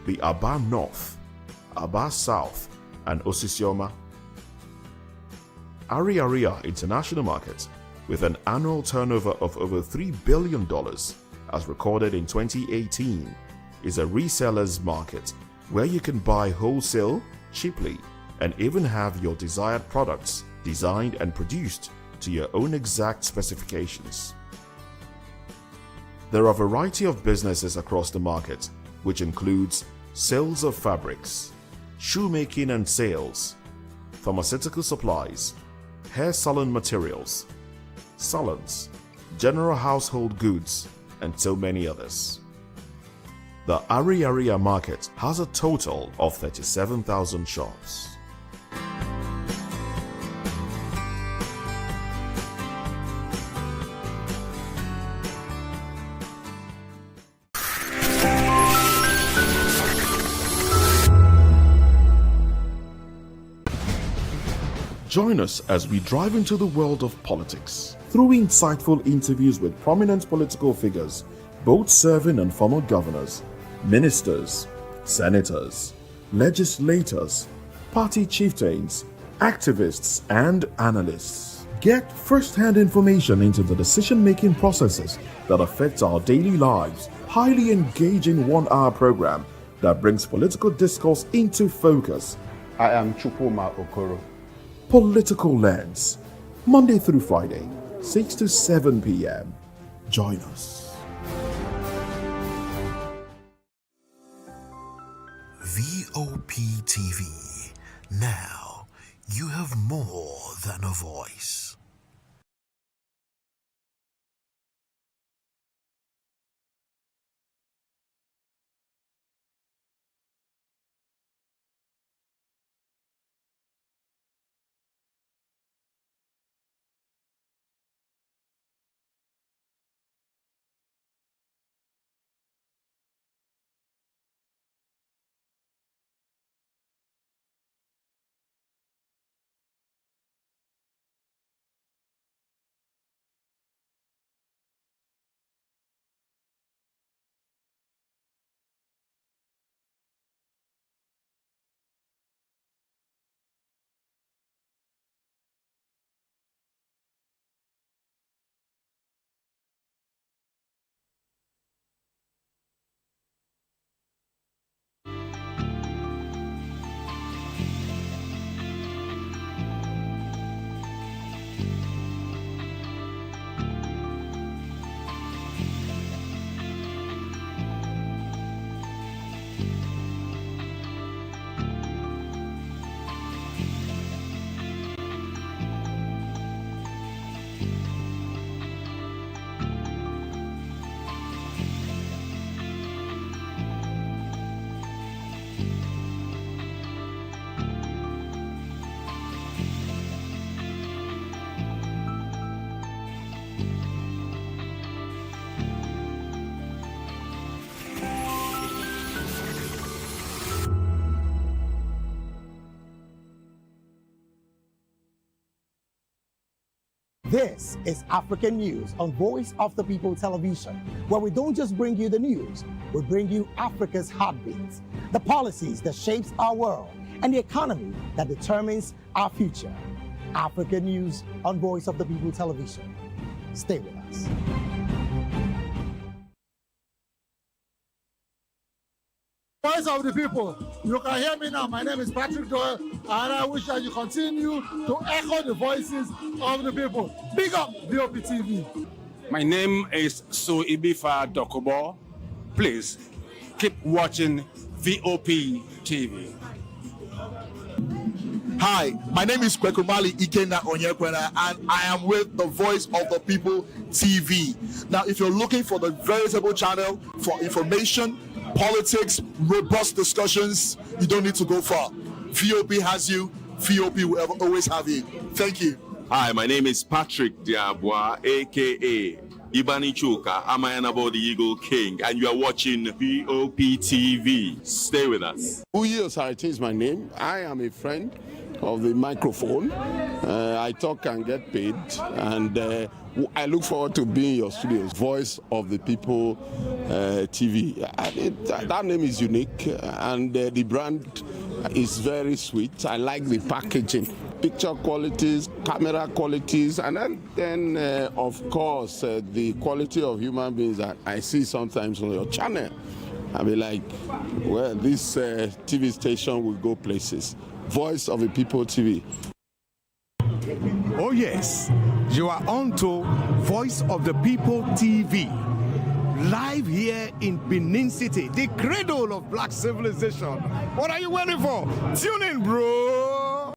the Aba North, Aba South, and Osisioma. Ariaria International Market, with an annual turnover of over $3 billion, as recorded in 2018, is a reseller's market where you can buy wholesale, cheaply, and even have your desired products designed and produced to your own exact specifications. There are a variety of businesses across the market, which includes sales of fabrics, shoemaking and sales, pharmaceutical supplies, hair salon materials, salons, general household goods, and so many others. The Ariaria market has a total of 37,000 shops. Join us as we drive into the world of politics through insightful interviews with prominent political figures, both serving and former governors, ministers, senators, legislators, party chieftains, activists, and analysts. Get first-hand information into the decision-making processes that affect our daily lives. Highly engaging one-hour program that brings political discourse into focus. I am Chukwuma Okoro. Political Lens, Monday through Friday, 6 to 7 p.m. Join us. VOP TV. Now, you have more than a voice. This is African News on Voice of the People Television, where we don't just bring you the news, we bring you Africa's heartbeats, the policies that shapes our world, and the economy that determines our future. African News on Voice of the People Television. Stay with us. Voice of the people. You can hear me now. My name is Patrick Doyle, and I wish that you continue to echo the voices of the people. Big up VOP TV. My name is Soibifa Dokobo. Please keep watching VOP TV. Hi, my name is Kwekumali Ikenda Onyekwena, and I am with the Voice of the People TV. Now, if you're looking for the veritable channel for information, politics, robust discussions, you don't need to go far. VOP has you. VOP will always have you. Thank you. Hi, my name is Patrick Diabwa, aka Ibani Chuka, Amayanabo the Eagle King, and you are watching VOP TV. Stay with us. Uyi Osarite is my name. I am a friend of the microphone. I talk and get paid, and I look forward to being in your studios. Voice of the People TV. That name is unique, and the brand is very sweet. I like the packaging, picture qualities, camera qualities, and then of course, the quality of human beings that I see sometimes on your channel. I'll be like, well, this TV station will go places. Voice of the People TV. Oh yes, you are on to Voice of the People TV. Live here in Benin City, the cradle of black civilization. What are you waiting for? Tune in, bro.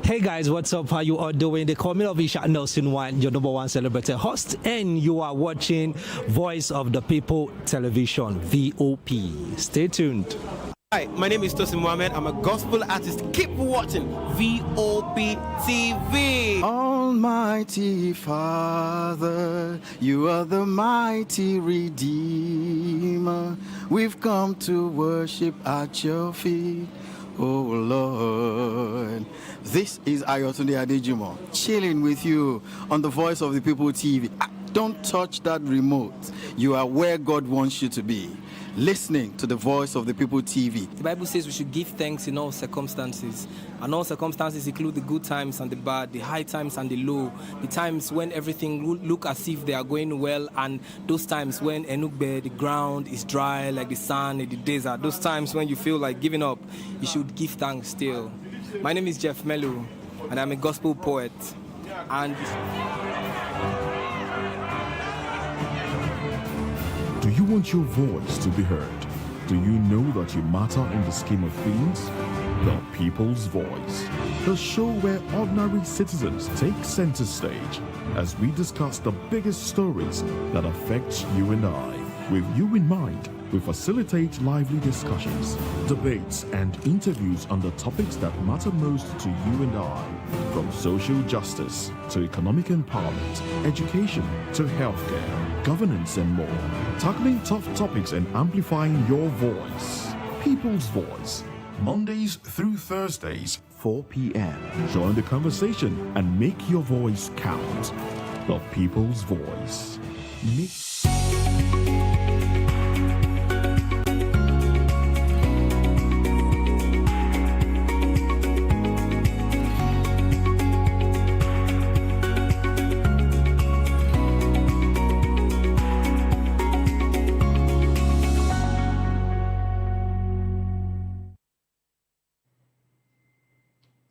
Hey guys, what's up? How you all doing? They call me Ovisha Nelson One, your number one celebrity host, and you are watching Voice of the People Television, VOP. Stay tuned. Hi, my name is Tosin Mohammed. I'm a gospel artist. Keep watching VOP TV. Almighty Father, you are the mighty Redeemer. We've come to worship at your feet, oh Lord. This is Ayotunde Adejumo, chilling with you on the Voice of the People TV. Don't touch that remote. You are where God wants you to be. Listening to the Voice of the People TV. The Bible says we should give thanks in all circumstances. And all circumstances include the good times and the bad, the high times and the low, the times when everything look as if they are going well, and those times when Enugbe, the ground is dry like the sand in the desert. Those times when you feel like giving up, you should give thanks still. My name is Jeff Melu, and I'm a gospel poet. And do you want your voice to be heard? Do you know that you matter in the scheme of things? The People's Voice, the show where ordinary citizens take center stage as we discuss the biggest stories that affect you and I. With you in mind, we facilitate lively discussions, debates, and interviews on the topics that matter most to you and I, from social justice to economic empowerment, education to healthcare, governance, and more. Tackling tough topics and amplifying your voice. People's Voice, Mondays through Thursdays, 4 p.m. Join the conversation and make your voice count. The People's Voice.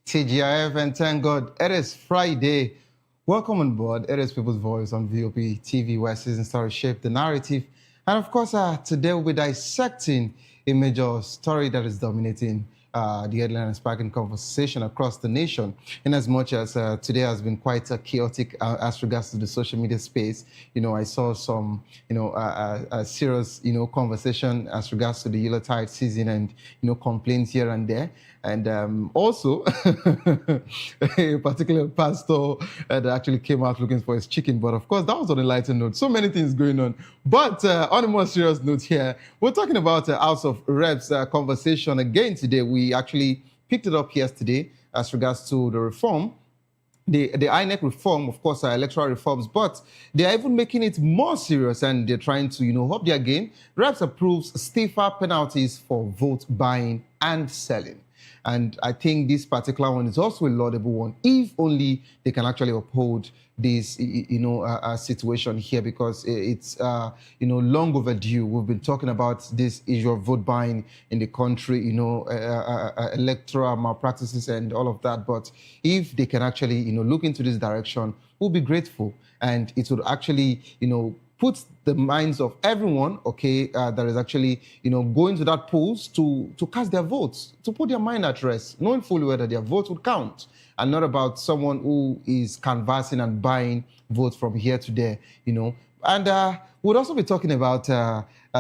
TGIF, and thank God it is Friday. Welcome on board. It is People's Voice on VOP TV, where season stories shape the narrative. And of course, today we'll be dissecting a major story that is dominating the headline and sparking conversation across the nation. In as much as today has been quite chaotic as regards to the social media space, I saw some, a serious, conversation as regards to the Yuletide season and, complaints here and there. And also, a particular pastor that actually came out looking for his chicken. But of course, that was on a lighter note. So many things going on. But on a more serious note here, we're talking about House of Reps conversation again today. We actually picked it up yesterday as regards to the reform. The INEC reform, of course, are electoral reforms, but they are even making it more serious, and they're trying to, up their game. Reps approves stiffer penalties for vote buying and selling. And I think this particular one is also a laudable one, if only they can actually uphold this, situation here, because it's, long overdue. We've been talking about this issue of vote buying in the country, electoral malpractices and all of that. But if they can actually, look into this direction, we'll be grateful. And it would actually, put the minds of everyone, that is actually, going to that polls to cast their votes, to put their mind at rest, knowing fully whether their votes would count, and not about someone who is canvassing and buying votes from here to there, And we'll also be talking about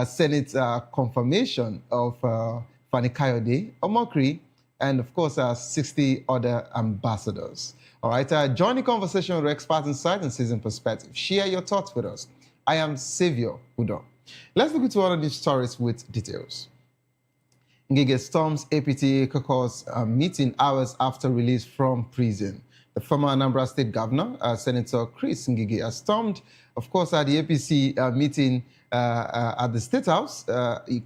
Senate confirmation of Fani Kayode, Omokri, and of course, 60 other ambassadors. All right, join the conversation with experts insight and seasoned perspective. Share your thoughts with us. I am Savior Udon. Let's look into one of these stories with details. Ngige storms APT caucus meeting hours after release from prison. The former Anambra State Governor, Senator Chris Ngige, has stormed, of course, at the APC meeting at the State House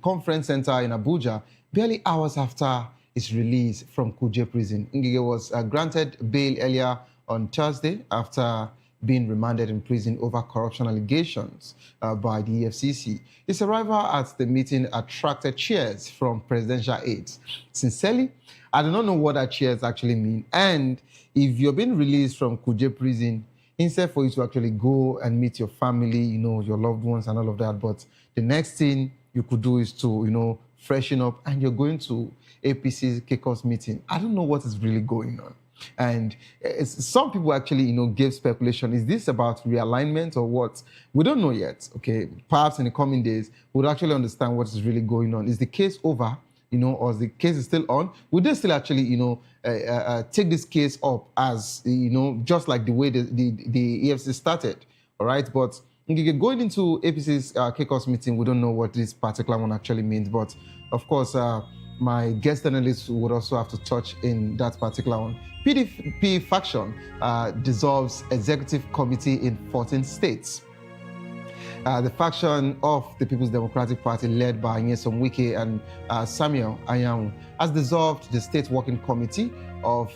Conference Center in Abuja, barely hours after his release from Kuje prison. Ngige was granted bail earlier on Thursday after being remanded in prison over corruption allegations by the EFCC. His arrival at the meeting attracted cheers from presidential aides. Sincerely, I do not know what that cheers actually mean. And if you're being released from Kuje prison, instead for you to actually go and meet your family, your loved ones and all of that, but the next thing you could do is to, freshen up, and you're going to APC's kickoff meeting. I don't know what is really going on. And some people actually, give speculation. Is this about realignment or what? We don't know yet, okay? Perhaps in the coming days, we'll actually understand what is really going on. Is the case over, or is the case is still on? Would they still actually, take this case up as, just like the way the EFC started, all right? But going into APC's kickoff meeting, we don't know what this particular one actually means. But, of course, my guest analyst would also have to touch in that particular one. PDP faction dissolves executive committee in 14 states. The faction of the People's Democratic Party, led by Nyesom Wike and Samuel Anyanwu, has dissolved the state working committee of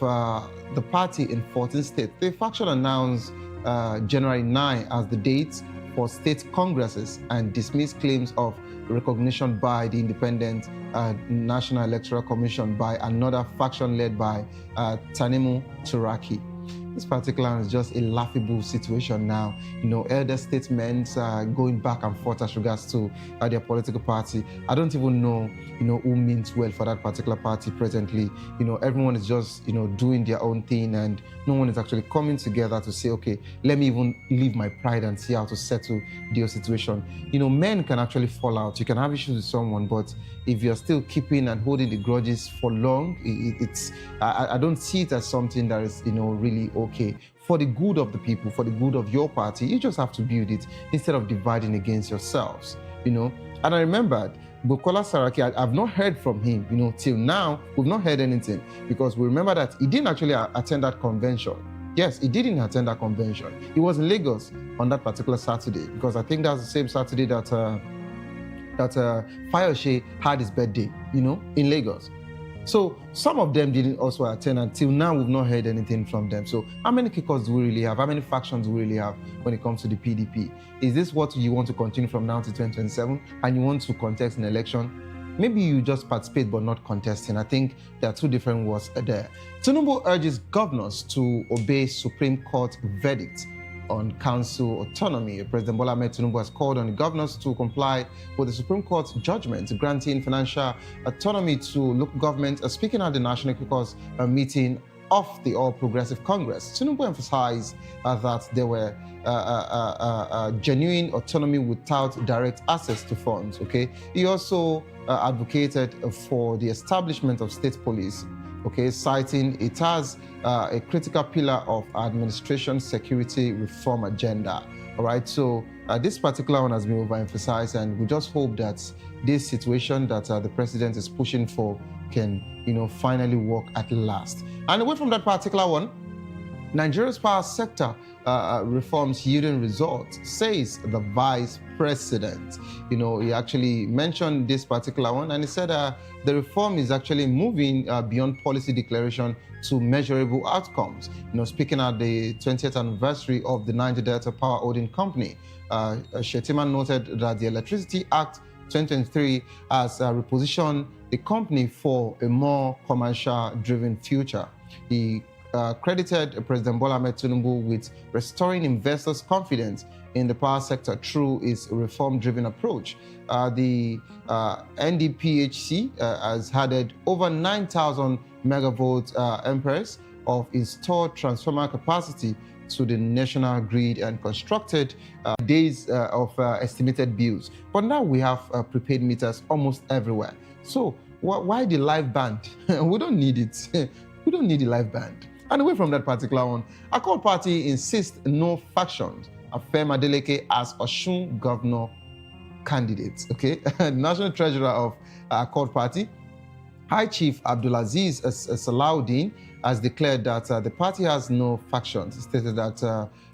the party in 14 states. The faction announced January 9 as the date for state congresses and dismissed claims of recognition by the Independent National Electoral Commission by another faction led by Tinubu Turaki. This particular one is just a laughable situation now. Elder statesmen going back and forth as regards to their political party. I don't even know, who means well for that particular party presently. Everyone is just, doing their own thing, and no one is actually coming together to say, okay, let me even leave my pride and see how to settle the situation. Men can actually fall out. You can have issues with someone, but if you're still keeping and holding the grudges for long, I don't see it as something that is, really okay. For the good of the people, for the good of your party, you just have to build it instead of dividing against yourselves, And I remembered Bukola Saraki, I've not heard from him, till now, we've not heard anything, because we remember that he didn't actually attend that convention. Yes, he didn't attend that convention. He was in Lagos on that particular Saturday, because I think that's the same Saturday that Fayose had his birthday, in Lagos. So some of them didn't also attend. Until now, we've not heard anything from them. So how many kickers do we really have? How many factions do we really have when it comes to the PDP? Is this what you want to continue from now to 2027 and you want to contest an election? Maybe you just participate but not contesting. I think there are two different words there. Tinubu urges governors to obey Supreme Court verdict on council autonomy. President Bola Ahmed Tinubu has called on the governors to comply with the Supreme Court's judgment granting financial autonomy to local government. Speaking at the National Caucus meeting of the All Progressive Congress, Tinubu emphasized that there were genuine autonomy without direct access to funds. Okay, he also advocated for the establishment of state police. Okay, citing it as a critical pillar of administration security reform agenda. All right, so this particular one has been overemphasized, and we just hope that this situation that the president is pushing for can, finally work at last. And away from that particular one, Nigeria's power sector reforms yielding results, says the vice president. He actually mentioned this particular one, and he said the reform is actually moving beyond policy declaration to measurable outcomes. Speaking at the 20th anniversary of the Niger Delta Power Holding Company, Shettima noted that the Electricity Act 2023 has repositioned the company for a more commercial-driven future. He credited President Bola Ahmed Tinubu with restoring investors' confidence in the power sector through its reform-driven approach. The NDPHC has added over 9,000 megavolt amperes of installed transformer capacity to the national grid and constructed days of estimated bills. But now we have prepaid meters almost everywhere. So why the live band? We don't need it. We don't need the live band. And away from that particular one, Accord Party insists no factions. Affirm Adeleke as Osun governor candidate. Okay, the national treasurer of Accord Party, High Chief Abdulaziz Salahuddin has declared that the party has no factions. He stated that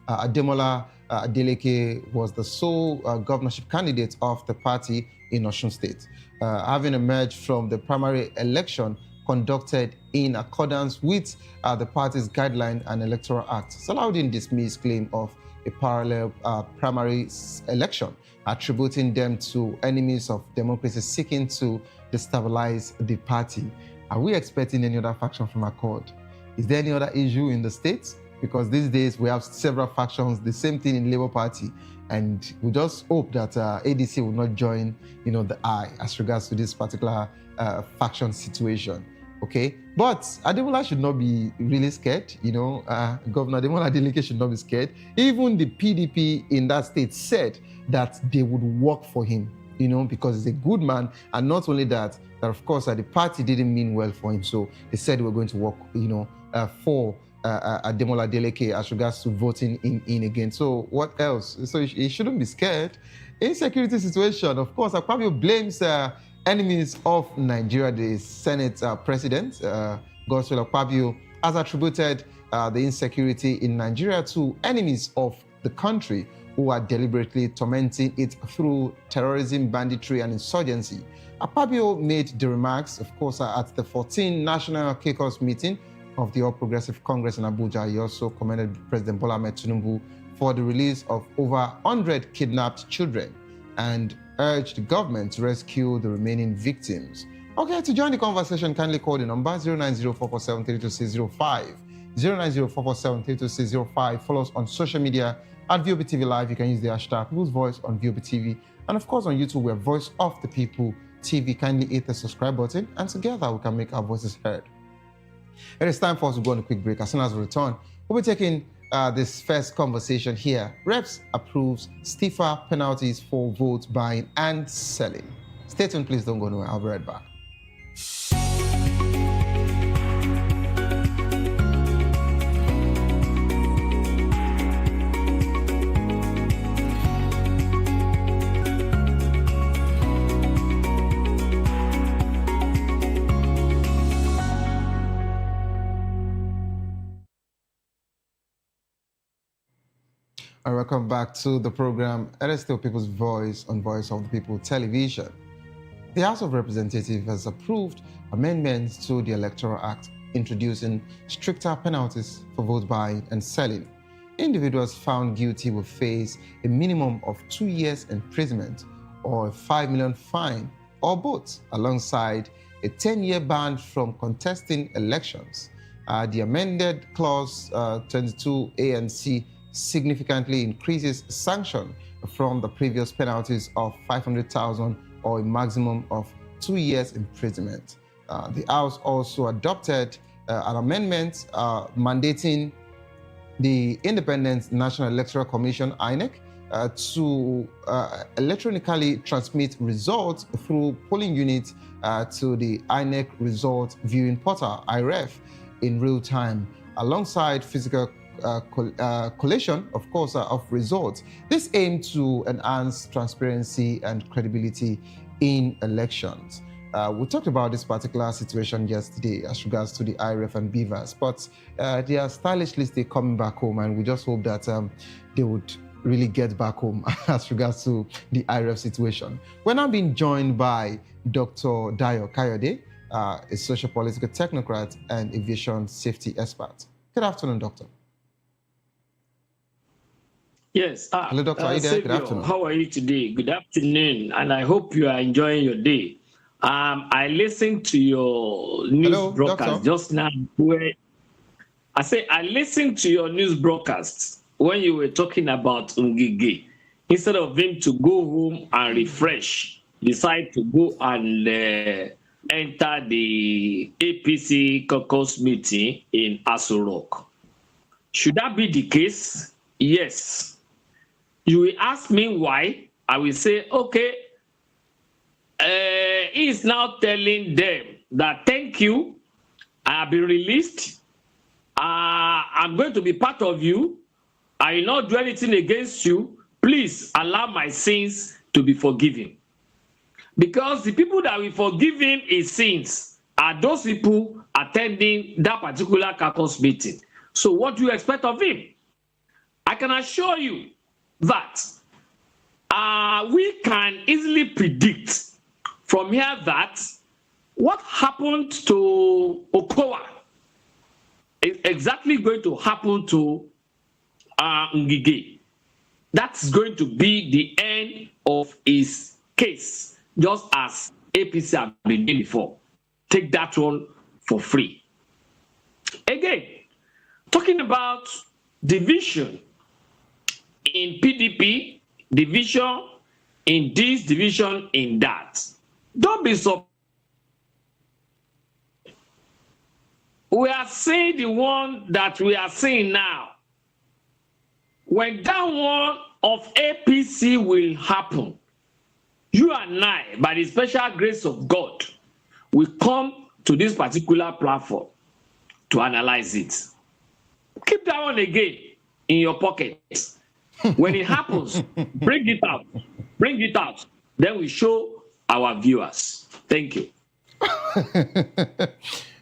Ademola Adeleke was the sole governorship candidate of the party in Osun State, having emerged from the primary election conducted in accordance with the party's guideline and electoral act. Salahuddin dismissed claim of a parallel primary election, attributing them to enemies of democracy seeking to destabilize the party. Are we expecting any other faction from Accord? Is there any other issue in the states? Because these days we have several factions, the same thing in Labour Party, and we just hope that ADC will not join, the eye as regards to this particular faction situation. Okay, but Ademola should not be really scared. Governor Ademola Adeleke should not be scared. Even the PDP in that state said that they would work for him, because he's a good man. And not only that of course the party didn't mean well for him. So they said they were going to work, for Ademola Adeleke as regards to voting in again. So what else? So he shouldn't be scared. Insecurity situation, of course, Akpabio blames enemies of Nigeria. The Senate President, Godswill Akpabio, has attributed the insecurity in Nigeria to enemies of the country who are deliberately tormenting it through terrorism, banditry, and insurgency. Akpabio made the remarks, of course, at the 14th National Caucus meeting of the All Progressive Congress in Abuja. He also commended President Bola Ahmed Tinubu for the release of over 100 kidnapped children and urged the government to rescue the remaining victims. Okay, to join the conversation, kindly call the number 09044732605. 09044732605. Follow us on social media at VOP TV Live. You can use the hashtag People's Voice on VOP TV. And of course on YouTube, we're Voice of the People TV. Kindly hit the subscribe button and together we can make our voices heard. It is time for us to go on a quick break. As soon as we return, we'll be taking this first conversation here. Reps approves stiffer penalties for vote buying and selling. Stay tuned, please don't go nowhere. I'll be right back. And welcome back to the program. It is still People's Voice on Voice of the People television. The House of Representatives has approved amendments to the Electoral Act, introducing stricter penalties for vote buying and selling. Individuals found guilty will face a minimum of 2 years imprisonment or a 5 million fine, or both, alongside a 10-year ban from contesting elections. The amended clause 22A and C significantly increases sanction from the previous penalties of 500,000 or a maximum of 2 years imprisonment. The House also adopted an amendment mandating the Independent National Electoral Commission, INEC, to electronically transmit results through polling units to the INEC Result Viewing Portal, IREF, in real time, alongside physical collation, of course, of results. This aimed to enhance transparency and credibility in elections. We talked about this particular situation yesterday as regards to the IREF and BVAS, but they are stylishly still coming back home, and we just hope that they would really get back home as regards to the IREF situation. We're now being joined by Dr. Dayo Kayode, a socio-political technocrat and aviation safety expert. Good afternoon, Doctor. Yes. Hello, Doctor. Are you there? Good afternoon. How are you today? Good afternoon, and I hope you are enjoying your day. I listened to your news broadcast just now. I listened to your news broadcast when you were talking about Ngige. Instead of him to go home and refresh, decide to go and enter the APC caucus meeting in Aso Rock. Should that be the case? Yes. You will ask me why. I will say, okay, he is now telling them that thank you, I have been released. I'm going to be part of you. I will not do anything against you. Please allow my sins to be forgiven. Because the people that will forgive him his sins, are those people attending that particular caucus meeting. So what do you expect of him? I can assure you that we can easily predict from here that what happened to Okowa is exactly going to happen to Ngige. That's going to be the end of his case, just as APC have been doing before. Take that one for free. Again, talking about division in PDP, division in this, division in that. Don't be surprised. We are seeing the one that we are seeing now. When that one of APC will happen, you and I, by the special grace of God, will come to this particular platform to analyze it. Keep that one again in your pocket. When it happens, bring it out. Bring it out. Then we show our viewers. Thank you.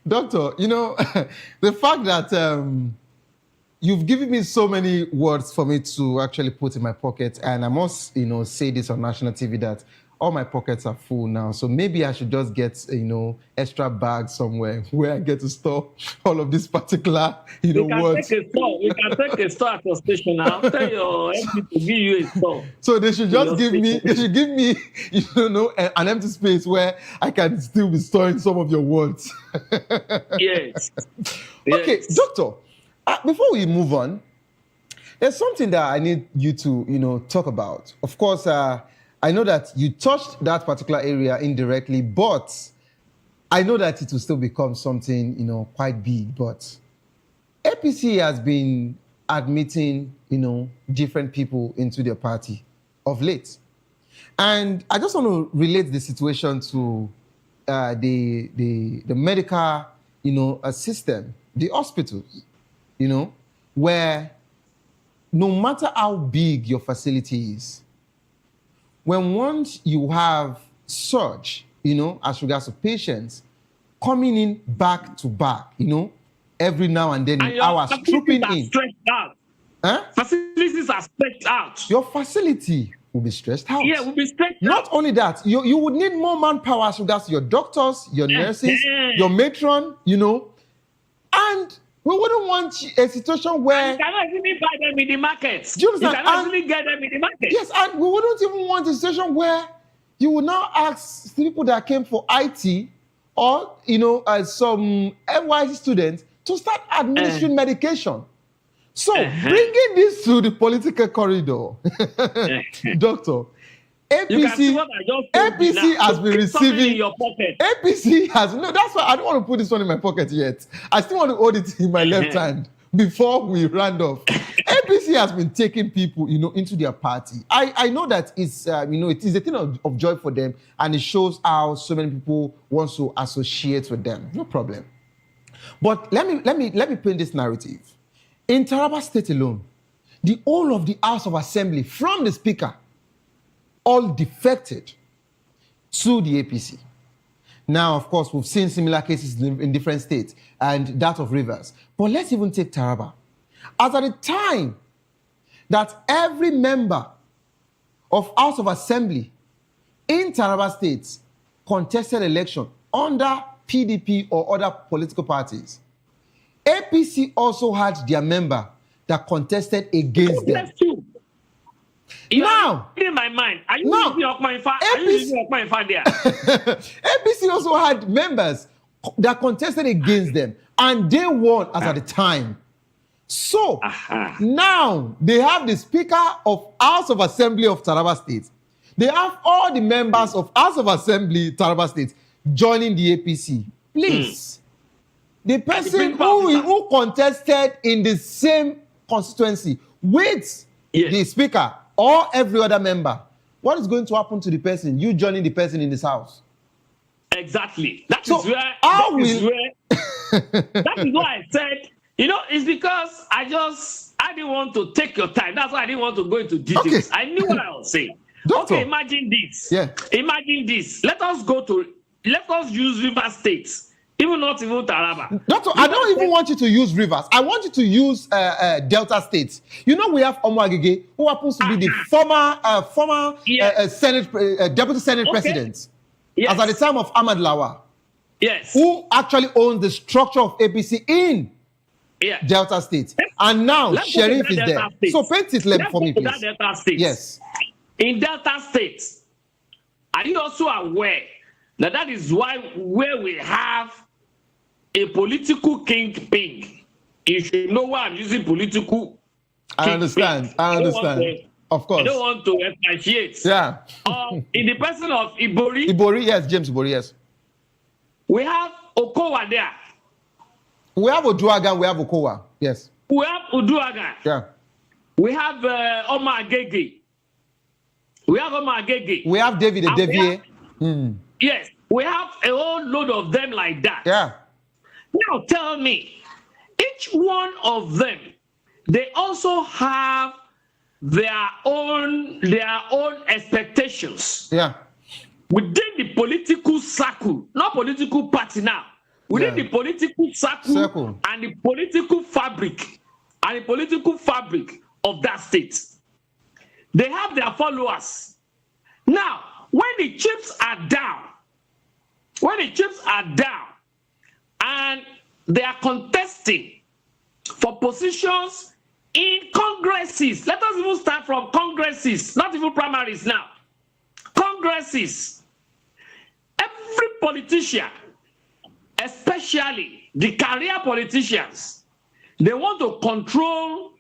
Doctor, you know, the fact that you've given me so many words for me to actually put in my pocket, and I must, you know, say this on national TV that all my pockets are full now. So maybe I should just get, you know, extra bags somewhere where I get to store all of these particular, you know, words. We can take a store at your station now. Tell your MP to give you a store. So they should just give me, you know, an empty space where I can still be storing some of your words. Yes. Okay, Doctor, before we move on, there's something that I need you to, you know, talk about. Of course, I know that you touched that particular area indirectly, but I know that it will still become something, you know, quite big. But APC has been admitting, you know, different people into their party of late. And I just want to relate the situation to the medical, you know, system, the hospitals, you know, where no matter how big your facility is, when once you have surge, you know, as regards to patients coming in back to back, you know, every now and then in hours, trooping in. Stretched out. Huh? Facilities are stretched out. Your facility will be stretched out. Yeah, will be stretched Not out. only that, you would need more manpower as regards to your doctors, your nurses, your matron, you know, and we wouldn't want a situation where... You cannot even buy them in the markets. Do you understand? You cannot even get them in the market. Yes, and we wouldn't even want a situation where you would now ask the people that came for IT or, you know, some NYC students to start administering medication. So, bringing this to the political corridor, Doctor, APC has been receiving your pocket. APC has no. That's why I don't want to put this one in my pocket yet. I still want to hold it in my left hand before we round off. APC has been taking people, you know, into their party. I know that it's you know, it is a thing of joy for them, and it shows how so many people want to associate with them. No problem. But let me paint this narrative. In Taraba State alone, the whole of the House of Assembly, from the Speaker, all defected to the APC. Now, of course, we've seen similar cases in different states, and that of Rivers. But let's even take Taraba. As at the time that every member of House of Assembly in Taraba State contested election under PDP or other political parties, APC also had their member that contested against them. That's true. Now, in my mind, are you using Okma there? APC also had members that contested against them, and they won as at the time. So now they have the Speaker of House of Assembly of Taraba State. They have all the members of House of Assembly Taraba State joining the APC. Please, the person who contested in the same constituency with the Speaker or every other member, what is going to happen to the person? You joining the person in this house. Exactly. That is why I said, you know, it's because I didn't want to take your time. That's why I didn't want to go into details. Okay. I knew what I was saying. Okay, imagine this. Yeah. Imagine this. Let us use River State Even not even Taraba. Doctor, I don't even want you to use rivers. I want you to use Delta states. You know, we have Omo Agege, who happens to be the former deputy Senate president. Yes. As at the time of Ahmad Lawa. Yes. Who actually owns the structure of APC in Delta State. And now Sheriff is there. So paint it for me, please. Delta State. Yes. In Delta State, are you also aware that that is where we have a political kingpin? You should know why I'm using political. I understand. Of course. I don't want to appreciate. Yeah. In the person of Ibori. Ibori, yes. James Ibori, yes. We have Okowa there. We have Oduaga, we have Okowa. Yes. We have Oduaga. Yeah. We have Omo Agege. We have David Edevie. Yes. We have a whole load of them like that. Yeah. Now tell me, each one of them, they also have their own expectations. Yeah. Within the political circle, not political party now. Within the political circle and the political fabric of that state. They have their followers. Now, when the chips are down, and they are contesting for positions in congresses, let us even start from congresses, not even primaries now. Congresses. Every politician, especially the career politicians, they want to control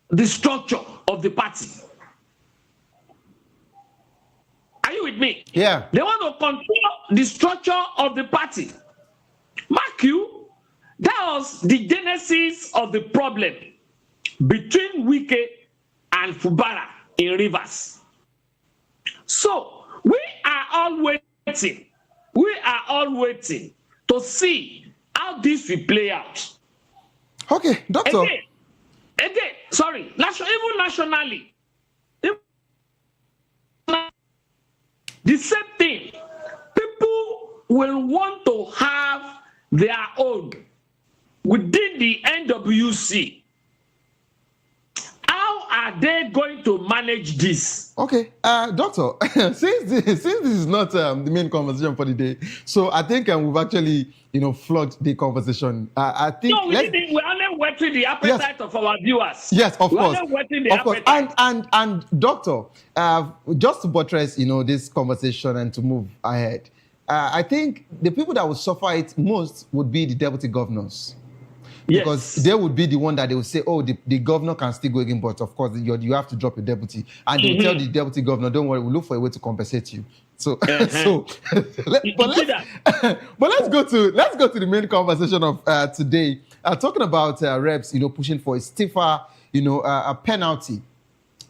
the structure of the party. Are you with me? Yeah. They want to control the structure of the party. Mark you, that was the genesis of the problem between Wike and Fubara in Rivers. So we are all waiting. To see how this will play out. Okay, Doctor. Again, sorry, even nationally. The same thing. People will want to have their own within the NWC. How are they going to manage this? Okay, Doctor, since this is not the main conversation for the day, so I think we've actually, flogged the conversation. I think we're only whetting the appetite of our viewers. Yes, of course. Only whetting the appetite. And Doctor, just to buttress, this conversation and to move ahead, I think the people that would suffer it most would be the deputy governors. Because they would be the one that they would say, oh, the governor can still go again, but of course you have to drop a deputy. And they will tell the deputy governor, don't worry, we'll look for a way to compensate you. So, let's go to the main conversation of today. Talking about reps, pushing for a stiffer, a penalty,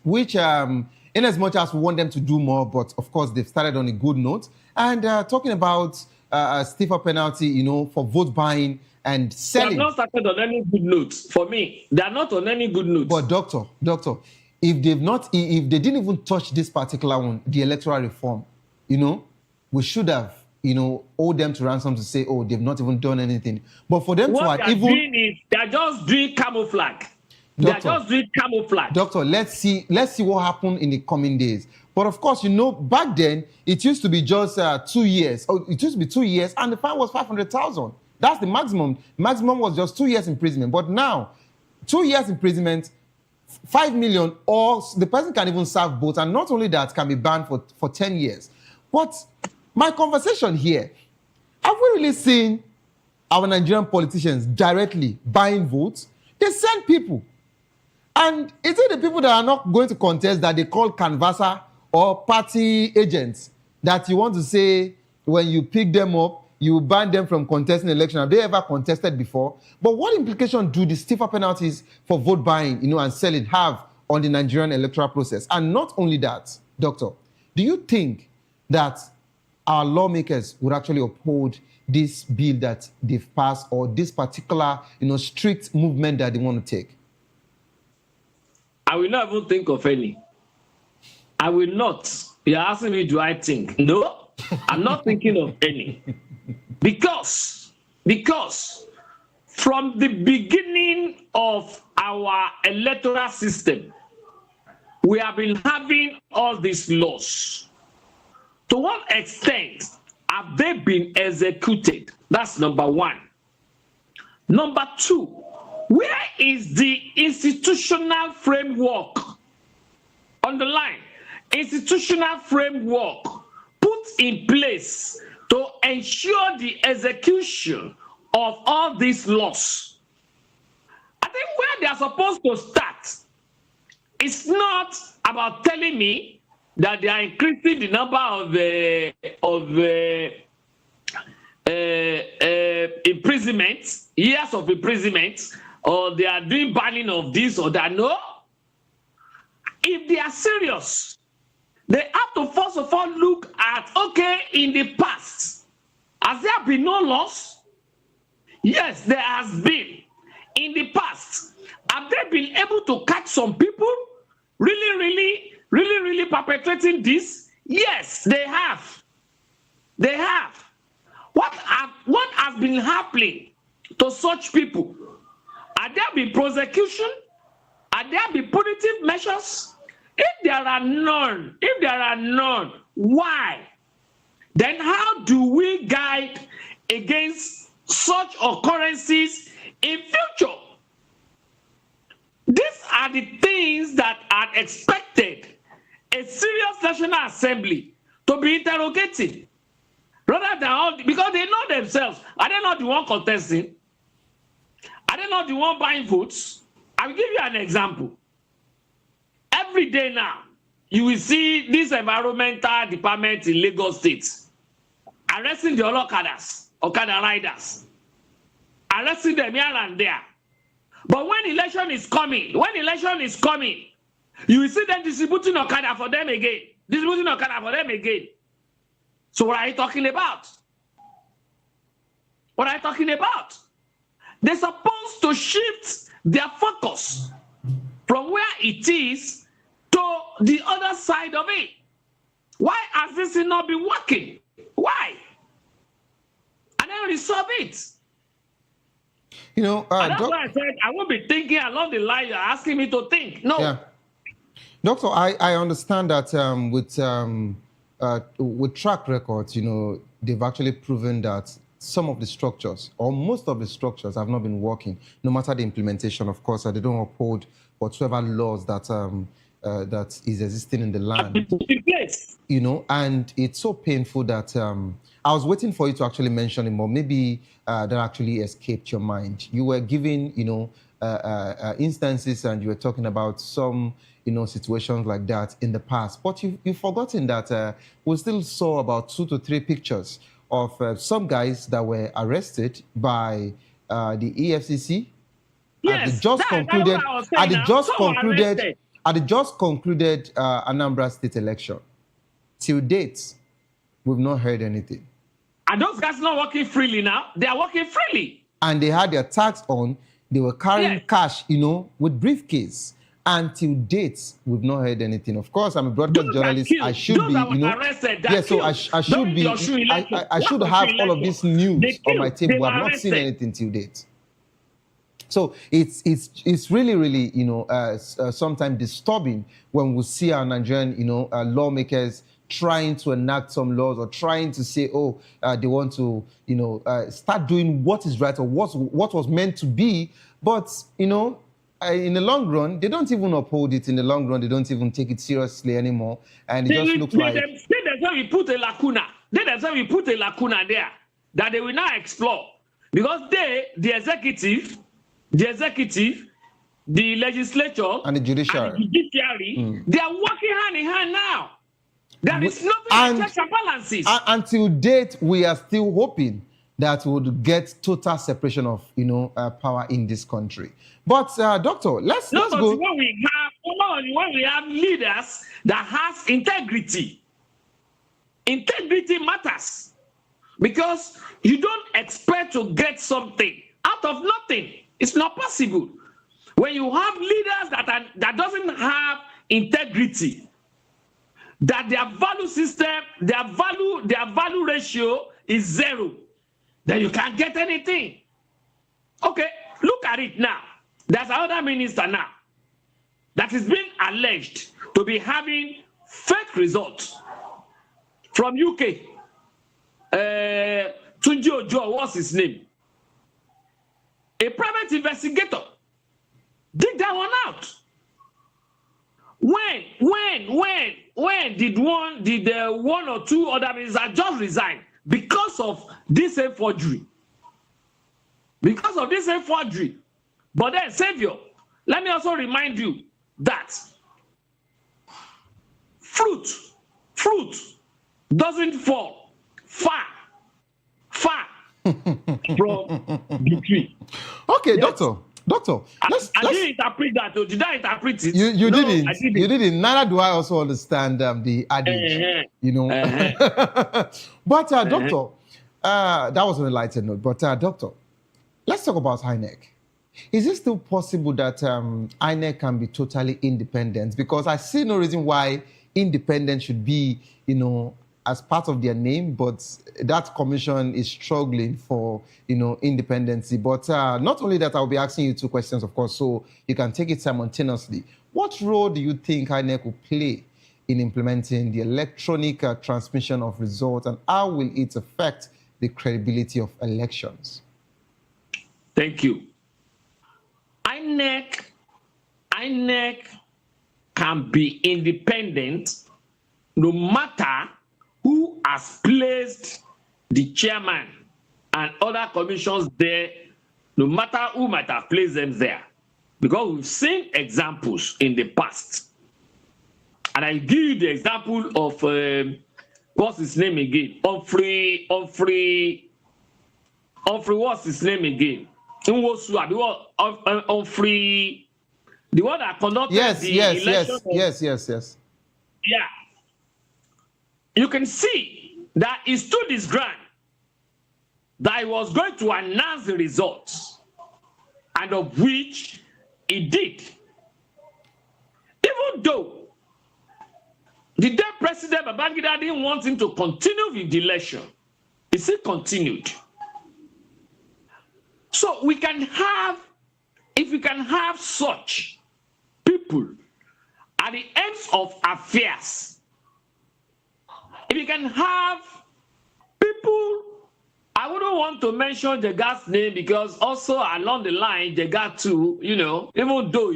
which in as much as we want them to do more, but of course they've started on a good note. And talking about a stiffer penalty, for vote buying and selling. They have not started on any good notes. For me, they are not on any good notes. But doctor, if they didn't even touch this particular one, the electoral reform, we should have, owed them to ransom to say, oh, they've not even done anything. But for them what to even they are just doing camouflage. Doctor, let's see what happened in the coming days. But of course, back then it used to be just 2 years. Oh, it used to be 2 years, and the fine was 500,000. That's the maximum. Maximum was just 2 years imprisonment. But now, 2 years imprisonment, 5 million, or the person can even serve both. And not only that, can be banned for 10 years. But my conversation here, have we really seen our Nigerian politicians directly buying votes? They send people. And is it the people that are not going to contest that they call canvasser or party agents that you want to say when you pick them up, you ban them from contesting election? Have they ever contested before? But what implication do the stiffer penalties for vote buying, and selling have on the Nigerian electoral process? And not only that, Doctor, do you think that our lawmakers would actually uphold this bill that they've passed, or this particular, strict movement that they want to take? I will not even think of any. I will not. You're asking me, do I think? No, I'm not thinking of any. Because Because from the beginning of our electoral system, we have been having all these laws. To what extent have they been executed? That's number one. Number two, where is the institutional framework? Underline, institutional framework put in place to ensure the execution of all these laws. I think where they are supposed to start, it's not about telling me that they are increasing the number of imprisonment, years of imprisonment, or they are doing banning of this or that. No. If they are serious, they have to first of all look at, okay, in the past, has there been no loss? Yes, there has been. In the past, have they been able to catch some people really perpetrating this? Yes, they have. They have. What has been happening to such people? Have there been prosecution? Have there been punitive measures? If there are none, why? Then how do we guide against such occurrences in future? These are the things that are expected a serious National Assembly to be interrogating. Rather than all, because they know themselves. Are they not the one contesting? Are they not the one buying votes? I will give you an example. Every day now, you will see this environmental department in Lagos State arresting the Okada riders, arresting them here and there. But when election is coming, you will see them distributing Okada for them again. So what are you talking about? What are you talking about? They're supposed to shift their focus from where it is to the other side of it. Why has this not been working? Why? And then resolve it. You know, and that's why I said I won't be thinking along the line you're asking me to think. No. Yeah. Doctor, I understand that with track records, you know, they've actually proven that some of the structures or most of the structures have not been working, no matter the implementation, of course, they don't uphold whatsoever laws that that is existing in the land. You know, and it's so painful that I was waiting for you to actually mention it more. Maybe that actually escaped your mind. You were giving, you know, instances, and you were talking about some, you know, situations like that in the past. But you've forgotten that we still saw about 2 to 3 pictures of some guys that were arrested by the EFCC. Yes, at the just concluded Anambra State election. Till date, we've not heard anything. And those guys not working freely now. They are working freely. And they had their tags on. They were carrying cash, you know, with briefcase. Until date, we've not heard anything. Of course, I'm a broadcast journalist. I should be, you know. So I should be. I should have all of this news on my table. I've not seen anything till date. So it's really, you know, sometimes disturbing when we see our Nigerian, you know, lawmakers trying to enact some laws or trying to say, oh, they want to, you know, start doing what is right or what was meant to be, but you know. In the long run, they don't even uphold it. In the long run, they don't even take it seriously anymore. And it just looks like... That's why we put a lacuna. That's why we put a lacuna there that they will now explore. Because the executive, the legislature, and the judiciary, they are working hand in hand now. There is nothing like checks and balances. Until date, we are still hoping that we would get total separation of, you know, power in this country. But doctor, let's go. When we have leaders that has integrity. Integrity matters because you don't expect to get something out of nothing. It's not possible. When you have leaders that doesn't have integrity, that their value system, their value ratio is 0. then you can't get anything. Okay, look at it now. There's another minister now that is being alleged to be having fake results from UK. Tunji Ojo, what's his name? A private investigator dig that one out. When did one or two other ministers just resign because of this same forgery? Because of this same forgery. But then, Savior, let me also remind you that fruit doesn't fall far from the tree. Okay, yes. Doctor, I didn't interpret that. Or did I interpret it? You no, didn't. I didn't. You didn't. Neither do I also understand the adage. You know. But doctor, that was on a lighter note. But doctor, let's talk about INEC. Is it still possible that INEC can be totally independent? Because I see no reason why independent should be, as part of their name, but that commission is struggling for, independency. But not only that, I'll be asking you two questions, of course, so you can take it simultaneously. What role do you think INEC will play in implementing the electronic transmission of results, and how will it affect the credibility of elections? Thank you. INEC can be independent no matter who has placed the chairman and other commissions there, no matter who might have placed them there. Because we've seen examples in the past. And I give you the example of, what's his name again? Humphrey, what's his name again? Humphrey, the one that conducted the election. Yes. Yeah. You can see that he stood his ground, that he was going to announce the results, and of which he did. Even though the then President Babangida didn't want him to continue with the election, he still continued. So we can have, if we can have such people at the ends of affairs, if you can have people, I wouldn't want to mention Jaga's name because also along the line, Jaga too, even though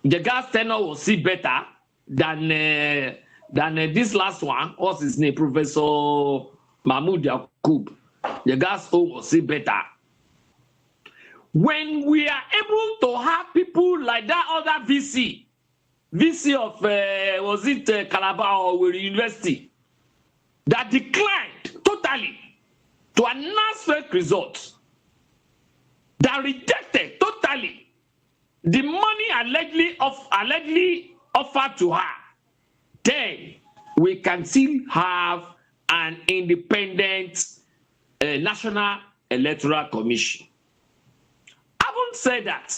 Jaga's tenure was still better than this last one, what's his name, Professor Mahmoud Yakub. Jaga's own was still better. When we are able to have people like that other VC of, was it Calabar or Owerri University, that declined totally to announce fake results, that rejected totally the money allegedly offered to her, then we can still have an independent National Electoral Commission. Having said that,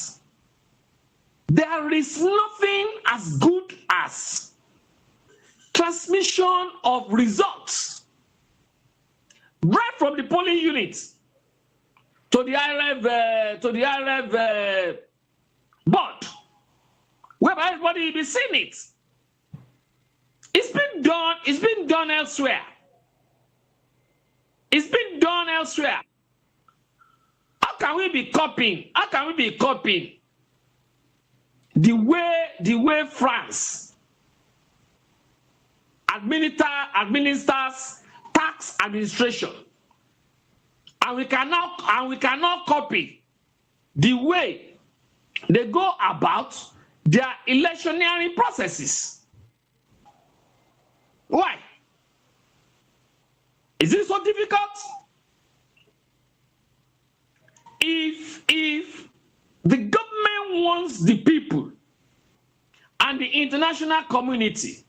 there is nothing as good as transmission of results right from the polling units to the IRF board, whereby everybody will be seeing it. It's been done elsewhere. How can we be copying the way France administers tax administration, and we cannot copy the way they go about their electioneering processes? Why? Is it so difficult? If the government wants the people and the international community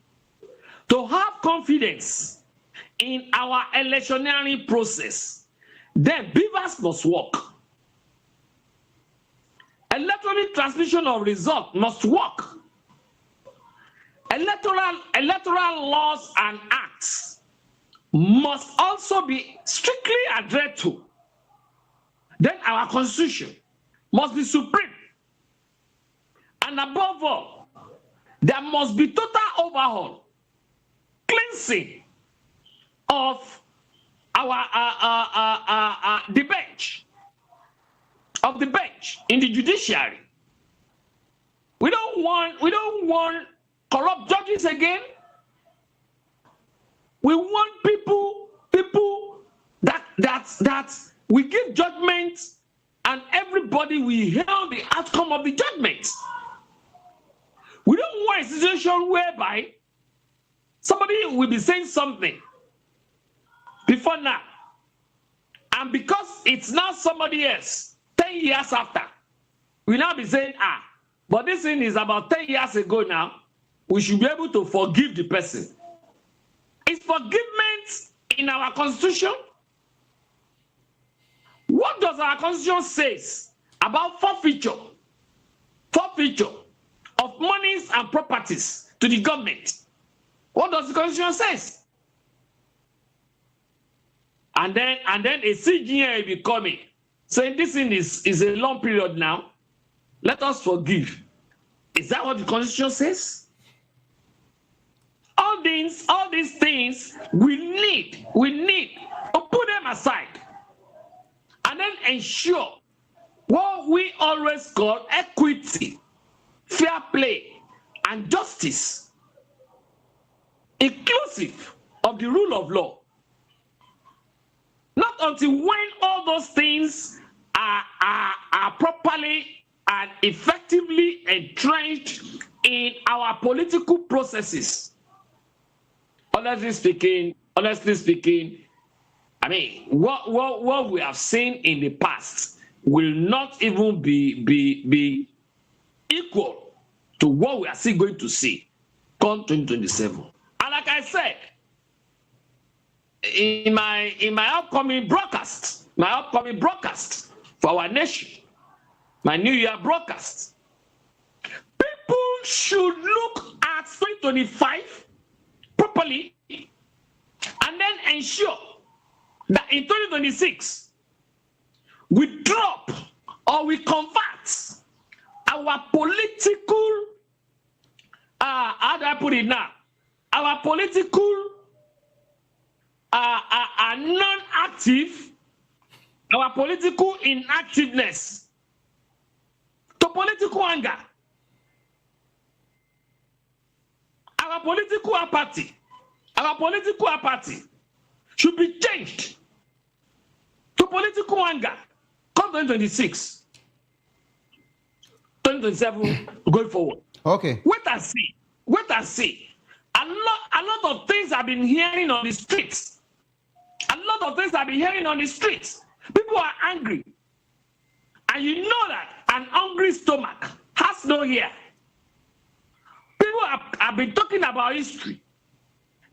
to have confidence in our electioneering process, then beavers must work. Electronic transmission of results must work. Electoral laws and acts must also be strictly adhered to. then our constitution must be supreme. And above all, there must be total overhaul, cleansing of our the bench, in the judiciary. We don't want corrupt judges again. We want people that we give judgment and everybody will hail the outcome of the judgment. We don't want a situation whereby somebody will be saying something before now, and because it's now somebody else 10 years after, we now be saying, but this thing is about 10 years ago now, we should be able to forgive the person. Is forgiveness in our constitution? What does our constitution say about forfeiture of monies and properties to the government? What does the constitution say? And then a CGN will be coming, saying this thing is a long period now. Let us forgive. Is that what the constitution says? All these things we need to put them aside and then ensure what we always call equity, fair play, and justice, inclusive of the rule of law. Not until when all those things are properly and effectively entrenched in our political processes. Honestly speaking, I mean, what we have seen in the past will not even be equal to what we are still going to see come 2027. And like I said, in my upcoming broadcast for our nation, my New Year broadcast, people should look at 2025 properly and then ensure that in 2026 we drop or we convert our political how do I put it now? Our political non-active, our political inactiveness to political anger. Our political apathy should be changed to political anger. Come 2026, 2027, going forward. Okay. Wait and see. A lot of things I've been hearing on the streets. People are angry. And you know that an hungry stomach has no ear. People have been talking about history.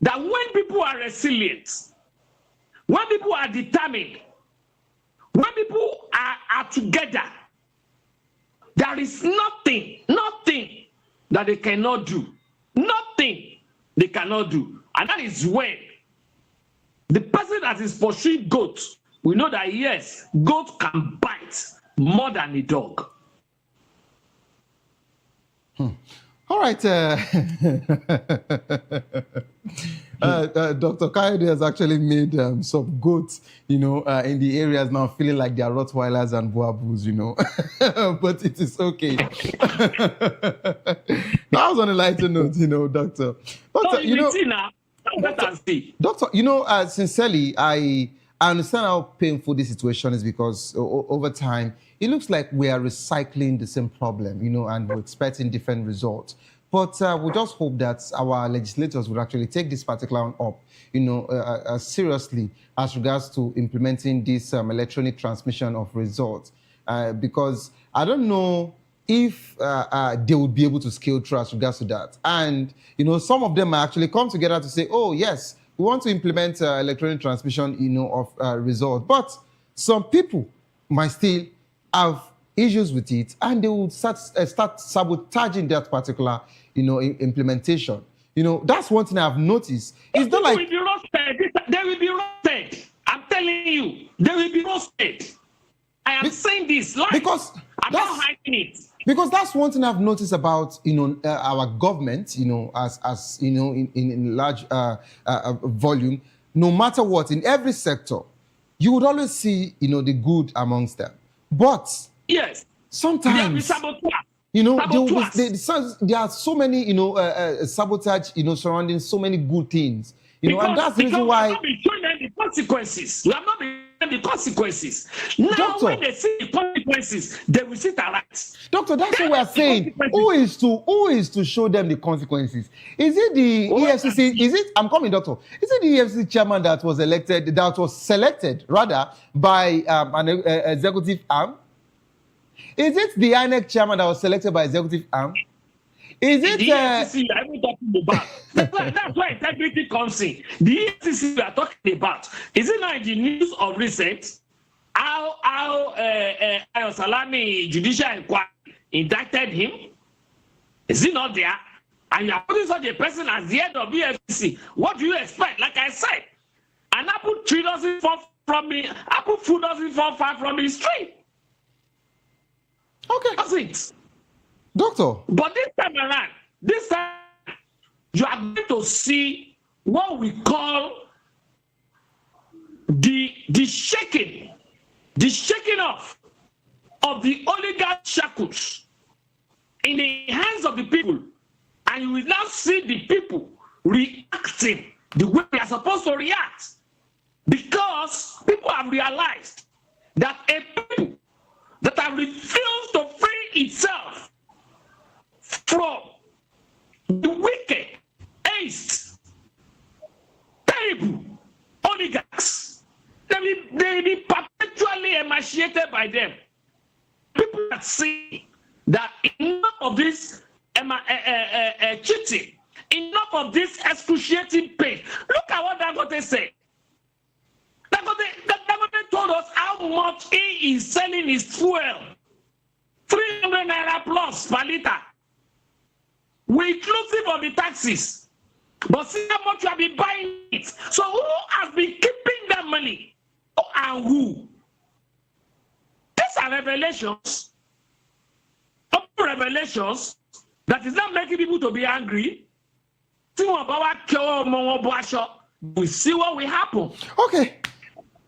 That when people are resilient, when people are determined, when people are together, there is nothing that they cannot do. Nothing they cannot do. And that is when the person that is pursuing goat, we know that yes, goat can bite more than a dog. All right. Dr. Kayode has actually made some goats, in the areas now feeling like they are Rottweilers and Boabus, but it is okay. That was on a lighter note, Doctor. Doctor, sincerely, I understand how painful this situation is because over time, it looks like we are recycling the same problem, and we're expecting different results. But we just hope that our legislators would actually take this particular one up, seriously as regards to implementing this electronic transmission of results. Because I don't know if they would be able to scale through as regards to that. And, some of them might actually come together to say, oh, yes, we want to implement electronic transmission, of results. But some people might still have issues with it, and they will start sabotaging that particular, implementation. That's one thing I've noticed. It's not like... They will be roasted. I'm telling you, they will be roasted. I am saying this live. Because I'm not hiding it. Because that's one thing I've noticed about our government, as in large volume. No matter what, in every sector, you would always see the good amongst them. But yes, sometimes there are so many sabotage surrounding so many good things. And that's the reason why we have not been showing them the consequences. We have not been showing the consequences. Now, Doctor, when they see the consequences, they will sit and write. Doctor, that's what we are saying. Who is to show them the consequences? Is it the EFCC? Is it? I'm coming, Doctor. Is it the EFCC chairman that was selected rather by an executive arm? Is it the INEC chairman that was selected by executive arm? Is it the EFCC you are even talking about? That's why integrity comes in. The EFCC we are talking about. Is it not in the news of recent how Salami judicial inquiry indicted him? Is it not there? And you are putting such a person as the head of EFCC. What do you expect? Like I said, an apple tree doesn't fall from me. Apple food doesn't fall far from his tree. Okay, that's it. Doctor. But this time around, you are going to see what we call the shaking off of the oligarch shackles in the hands of the people, and you will now see the people reacting the way they are supposed to react, because people have realized that a people that have refused to free itself from the wicked, haste, terrible oligarchs, they will be perpetually emaciated by them. People that see that enough of this cheating, enough of this excruciating pain. Look at what Dangote said. Dangote told us how much he is selling his fuel. 300 naira plus per liter. We're inclusive of the taxes. But see how much you have been buying it. So who has been keeping that money? And who? These are revelations. Revelations that is not making people to be angry. We see what will happen. Okay.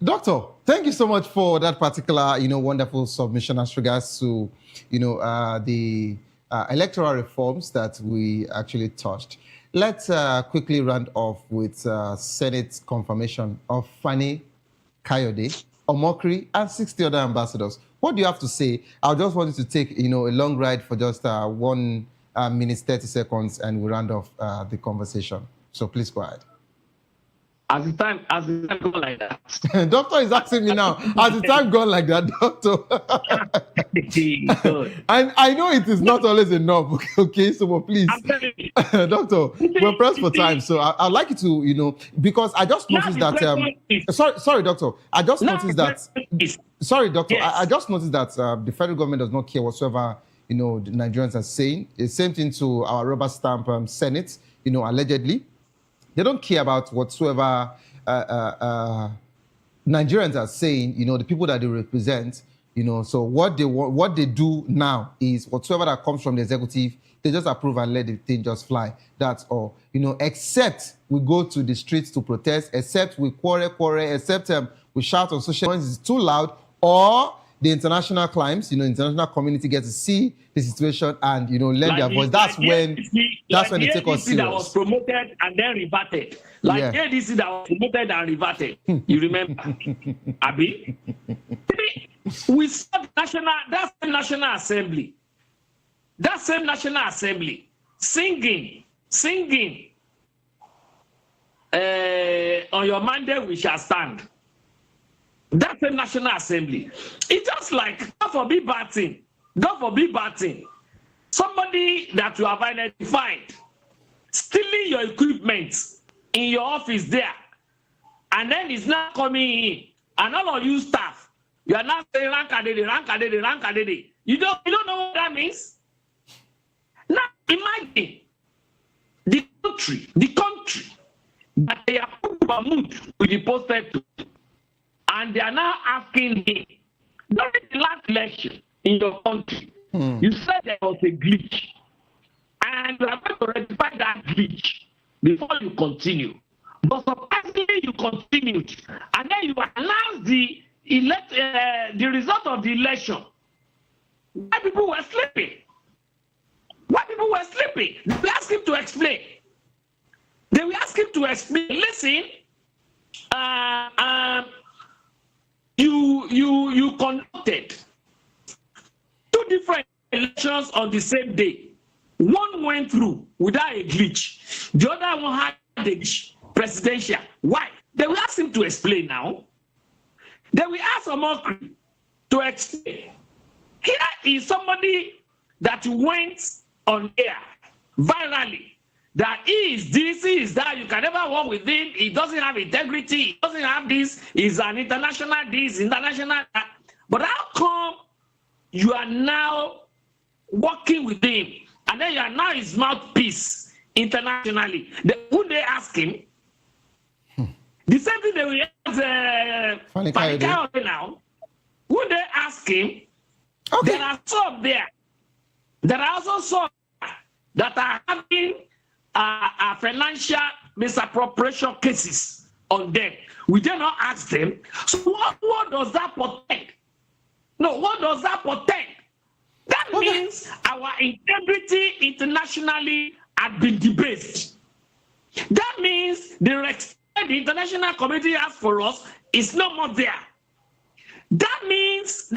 Doctor, thank you so much for that particular, wonderful submission as regards to, the electoral reforms that we actually touched. Let's quickly round off with Senate confirmation of Fani Kayode, Omokri, and 60 other ambassadors. What do you have to say? I just wanted to take, a long ride for just 1 minute, 30 seconds, and we'll round off the conversation. So please go ahead. As the time gone like that. Doctor is asking me now, has the time gone like that, Doctor? And I know it is not always enough, okay? So please, Doctor, we're pressed for time. So I'd like you to, because I just noticed that, sorry, Doctor, I just noticed that, sorry, Doctor, yes. I just noticed that the federal government does not care whatsoever, the Nigerians are saying. The same thing to our rubber stamp Senate, allegedly. They don't care about whatsoever Nigerians are saying, the people that they represent, so what they do now is whatsoever that comes from the executive, they just approve and let the thing just fly. That's all. Except we go to the streets to protest, except we quarrel, except we shout on social media, it's too loud, or the international climbs, international community gets to see the situation and, lend their voice. That's when they take us serious. That was promoted and then reverted. The ADC that was promoted and reverted. You remember? Abi? We saw that same National Assembly singing, on your mandate we shall stand. That's the National Assembly. It's just like, God forbid bad thing. Somebody that you have identified stealing your equipment in your office there, and then it's not coming in, and all of you staff, you are not saying rankadede. You don't know what that means? Now imagine the country that they are put Mahmoud will be posted to. And they are now asking him During the last election in your country, you said there was a glitch, and you are going to rectify that glitch before you continue. But surprisingly, you continued, and then you announced the result of the election. Why people were sleeping? Why people were sleeping? They asked him to explain. They will ask him to explain. Listen, you conducted 2 different elections on the same day. One went through without a glitch. The other one had a glitch, presidential. Why? They will ask him to explain now. They will ask Omokri to explain. Here is somebody that went on air virally, that he is this, he is that, you can never work with him, he doesn't have integrity, he doesn't have this, he's an international this, international that. But how come you are now working with him, and then you are now his mouthpiece internationally? Would they ask him? The same thing they will ask Fanikaude now. Would they ask him? Okay. There are some there. There are also some that are having financial misappropriation cases on them. We dare not ask them. So what does that portend? No, what does that portend? That means our integrity internationally had been debased. That means the respect the international community has for us is no more there. That means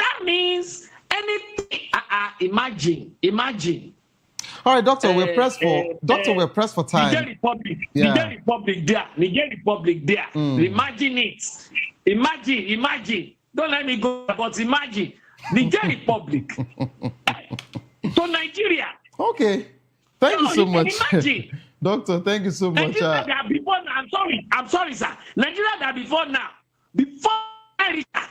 anything. Imagine. All right, Doctor, we're pressed for time. Niger Republic there. Imagine it. Imagine. Don't let me go, but imagine. Niger Republic. To Nigeria. Okay. Thank you so much. Imagine. Doctor, thank you so much. Nigeria that before now, I'm sorry, sir. Nigeria that before now, before America,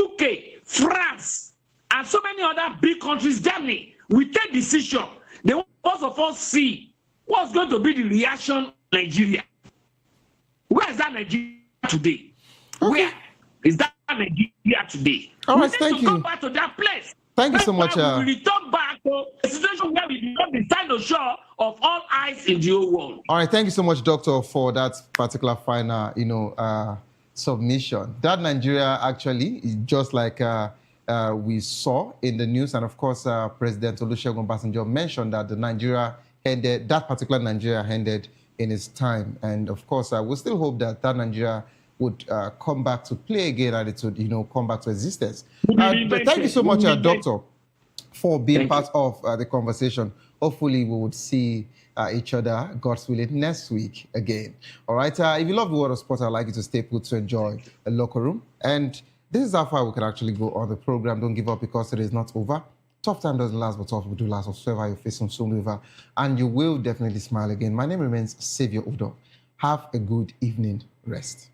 UK, France, and so many other big countries, Germany, we take decision. They want first of all see what's going to be the reaction of Nigeria. Where is that Nigeria today? Okay. Where is that Nigeria today? All right, we need thank to you. Go back to that place. Thank you so much. We return back to a situation where we become the final shore of all eyes in the whole world. All right, thank you so much, Doctor, for that particular final, submission. That Nigeria actually is just like we saw in the news, and of course, President Olusegun Obasanjo mentioned that that particular Nigeria ended in its time, and of course, we still hope that Nigeria would come back to play again, and it would, come back to existence. But thank you so much, Doctor, for being part of the conversation. Hopefully, we would see each other, God's willing, next week again. All right. If you love the world of sport, I'd like you to stay put to enjoy a locker room. And this is how far we can actually go on the program. Don't give up, because it is not over. Tough time doesn't last, but tough will do last. Whatsoever you're facing soon over, and you will definitely smile again. My name remains Savior Udo. Have a good evening rest.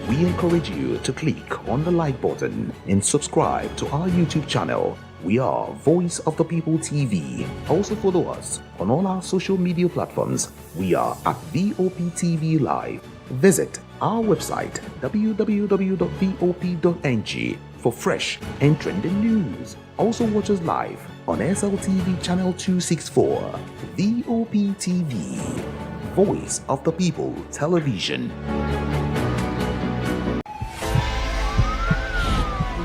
We encourage you to click on the like button and subscribe to our YouTube channel. We are Voice of the People TV. Also follow us on all our social media platforms. We are at VOPTV Live. Visit our website www.vop.ng for fresh and trending news. Also watch us live on SLTV channel 264. VOPTV, Voice of the People Television.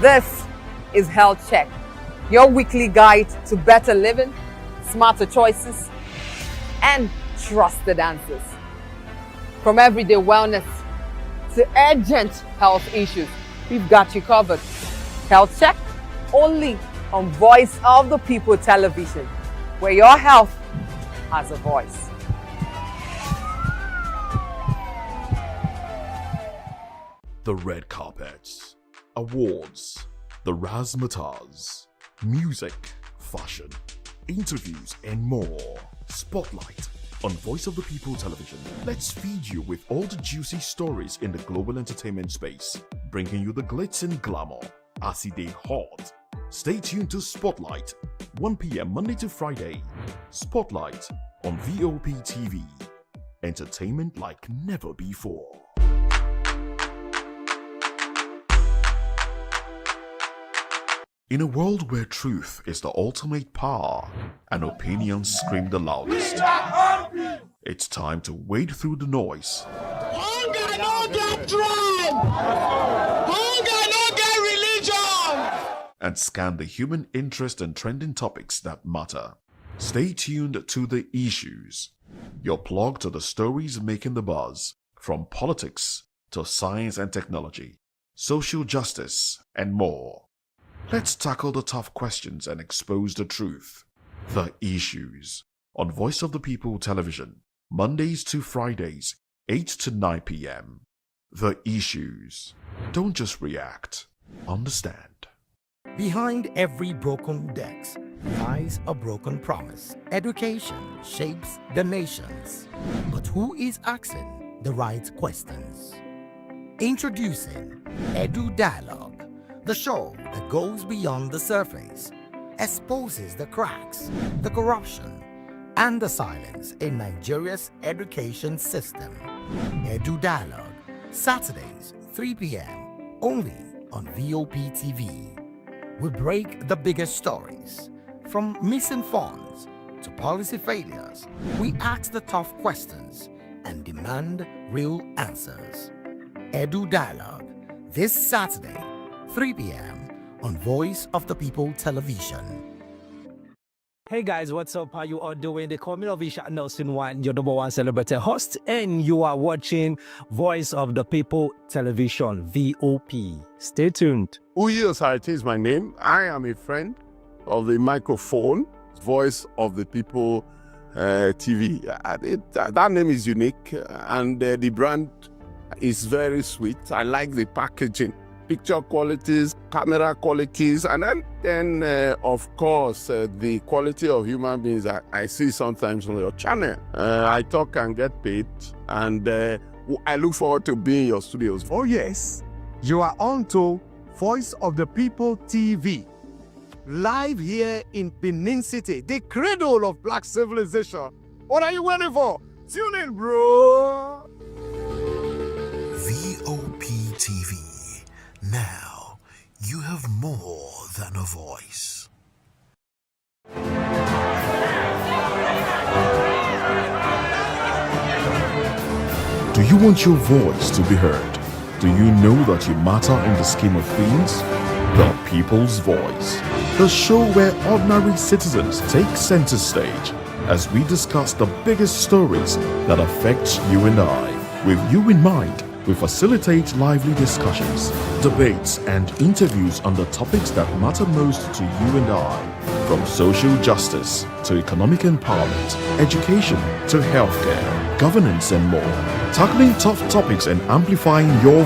This is Health Check, your weekly guide to better living, smarter choices, and trusted answers. From everyday wellness to urgent health issues, we've got you covered. Health Check, only on Voice of the People Television, where your health has a voice. The red carpets. awards, the razzmatazz, music, fashion, interviews, and more. Spotlight on Voice of the People Television. Let's feed you with all the juicy stories in the global entertainment space, bringing you the glitz and glamour as it is hot. Stay tuned to Spotlight, 1 p.m. Monday to Friday. Spotlight on VOP TV. Entertainment like never before. In a world where truth is the ultimate power and opinions scream the loudest, it's time to wade through the noise. Hunger no get tribe! Hunger no get religion! And scan the human interest and trending topics that matter. Stay tuned to The Issues, your plug to the stories making the buzz, from politics to science and technology, social justice, and more. Let's tackle the tough questions and expose the truth. The Issues on Voice of the People Television, Mondays to Fridays, 8 to 9 p.m. The Issues. Don't just react, understand. Behind every broken desk lies a broken promise. Education shapes the nations. But who is asking the right questions? Introducing Edu Dialogue, the show that goes beyond the surface, exposes the cracks, the corruption, and the silence in Nigeria's education system. Edu Dialogue, Saturdays, 3 p.m., only on VOP TV. We break the biggest stories, from missing funds to policy failures. We ask the tough questions and demand real answers. Edu Dialogue, this Saturday, 3 p.m. on Voice of the People Television. Hey guys, what's up? How you all doing? The coming of Isha Nelson One, your number one celebrity host, and you are watching Voice of the People Television, VOP. Stay tuned. Uyi Osarite is my name. I am a friend of the microphone, Voice of the People TV. That name is unique, and the brand is very sweet. I like the packaging, picture qualities, camera qualities, and then of course, the quality of human beings that I see sometimes on your channel. I talk and get paid, and I look forward to being in your studios. Oh yes, you are on to Voice of the People TV, live here in Benin City, the cradle of black civilization. What are you waiting for? Tune in, bro. VOP TV. Now, you have more than a voice. Do you want your voice to be heard? Do you know that you matter in the scheme of things? The People's Voice, the show where ordinary citizens take center stage as we discuss the biggest stories that affect you and I. With you in mind, we facilitate lively discussions, debates, and interviews on the topics that matter most to you and I, from social justice to economic empowerment, education to healthcare, governance, and more. Tackling tough topics and amplifying your